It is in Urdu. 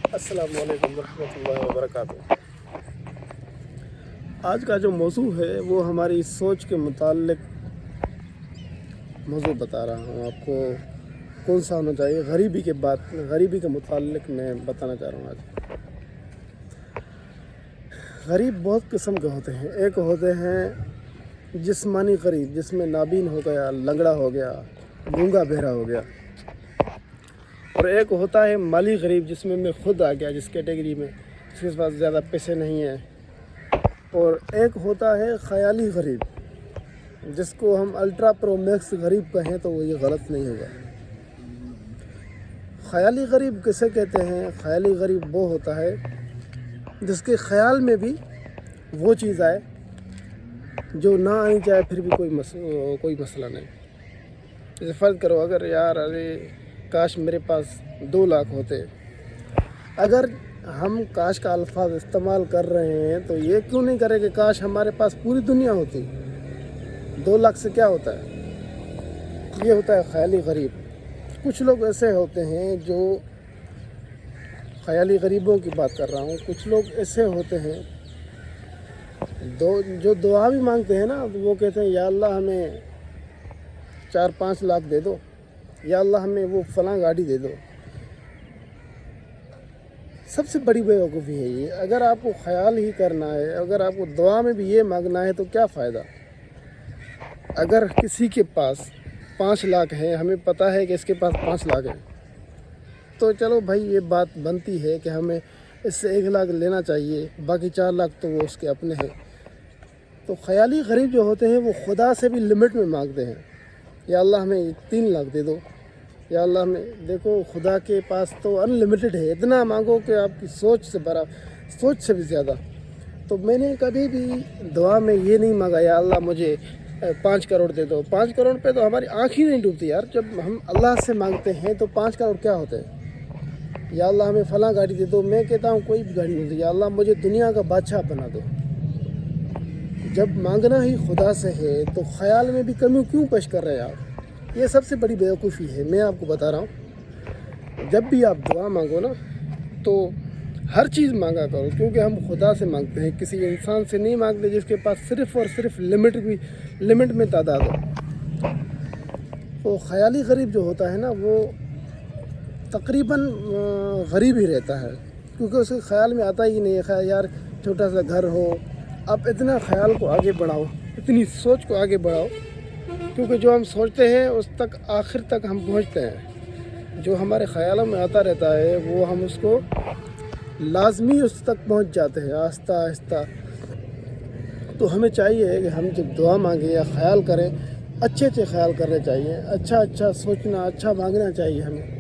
السلام علیکم ورحمۃ اللہ وبرکاتہ۔ آج کا جو موضوع ہے وہ ہماری سوچ کے متعلق موضوع بتا رہا ہوں آپ کو کون سا ہونا چاہیے۔ غریبی کے متعلق میں بتانا چاہ رہا ہوں آج۔ غریب بہت قسم کے ہوتے ہیں۔ ایک ہوتے ہیں جسمانی غریب، جس میں نابین ہو گیا، لنگڑا ہو گیا، گونگا بہرا ہو گیا، اور ایک ہوتا ہے مالی غریب، جس میں خود آ گیا، جس کیٹیگری میں جس کے پاس زیادہ پیسے نہیں ہیں۔ اور ایک ہوتا ہے خیالی غریب، جس کو ہم الٹرا پرو میکس غریب کہیں تو وہ یہ غلط نہیں ہوگا۔ خیالی غریب کسے کہتے ہیں؟ خیالی غریب وہ ہوتا ہے جس کے خیال میں بھی وہ چیز آئے جو نہ آنی چاہے پھر بھی کوئی مسئلہ نہیں۔ جیسے فرض کرو، اگر یار ارے کاش میرے پاس 2 لاکھ ہوتے۔ اگر ہم کاش کا الفاظ استعمال کر رہے ہیں تو یہ کیوں نہیں کرے کہ کاش ہمارے پاس پوری دنیا ہوتی۔ 2 لاکھ سے کیا ہوتا ہے؟ یہ ہوتا ہے خیالی غریب۔ کچھ لوگ ایسے ہوتے ہیں جو خیالی غریبوں کی بات کر رہا ہوں۔ کچھ لوگ ایسے ہوتے ہیں جو دعا بھی مانگتے ہیں نا، وہ کہتے ہیں یا اللہ ہمیں 4-5 لاکھ دے دو، یا اللہ ہمیں وہ فلاں گاڑی دے دو۔ سب سے بڑی بیوقوفی ہے یہ۔ اگر آپ کو خیال ہی کرنا ہے، اگر آپ کو دعا میں بھی یہ مانگنا ہے تو کیا فائدہ؟ اگر کسی کے پاس 5 لاکھ ہے، ہمیں پتہ ہے کہ اس کے پاس 5 لاکھ ہے، تو چلو بھائی یہ بات بنتی ہے کہ ہمیں اس سے 1 لاکھ لینا چاہیے، باقی 4 لاکھ تو وہ اس کے اپنے ہیں۔ تو خیالی غریب جو ہوتے ہیں وہ خدا سے بھی لمٹ میں مانگتے ہیں، یا اللہ ہمیں 3 لاکھ دے دو، یا اللہ ہمیں دیکھو خدا کے پاس تو ان لمیٹڈ ہے، اتنا مانگو کہ آپ کی سوچ سے بھی زیادہ۔ تو میں نے کبھی بھی دعا میں یہ نہیں مانگا یا اللہ مجھے 5 کروڑ دے دو۔ 5 کروڑ پہ تو ہماری آنکھ ہی نہیں ڈوبتی یار۔ جب ہم اللہ سے مانگتے ہیں تو 5 کروڑ کیا ہوتے ہیں؟ یا اللہ ہمیں فلاں گاڑی دے دو، میں کہتا ہوں کوئی بھی گاڑی نہیں دے، یا اللہ مجھے دنیا کا بادشاہ بنا دو۔ جب مانگنا ہی خدا سے ہے تو خیال میں بھی کمی کیوں پیش کر رہے ہیں آپ؟ یہ سب سے بڑی بیوقوفی ہے۔ میں آپ کو بتا رہا ہوں، جب بھی آپ دعا مانگو نا تو ہر چیز مانگا کرو، کیونکہ ہم خدا سے مانگتے ہیں، کسی انسان سے نہیں مانگتے جس کے پاس صرف اور صرف لمٹ میں تعداد ہو۔ تو خیالی غریب جو ہوتا ہے نا وہ تقریباً غریب ہی رہتا ہے، کیونکہ اس کے خیال میں آتا ہی نہیں ہے یار چھوٹا سا گھر ہو۔ آپ اتنا خیال کو آگے بڑھاؤ، اتنی سوچ کو آگے بڑھاؤ، کیونکہ جو ہم سوچتے ہیں اس تک آخر تک ہم پہنچتے ہیں۔ جو ہمارے خیالوں میں آتا رہتا ہے وہ ہم اس کو لازمی اس تک پہنچ جاتے ہیں آہستہ آہستہ۔ تو ہمیں چاہیے کہ ہم جب دعا مانگیں یا خیال کریں، اچھے خیال کرنے چاہیے، اچھا سوچنا، اچھا مانگنا چاہیے ہمیں۔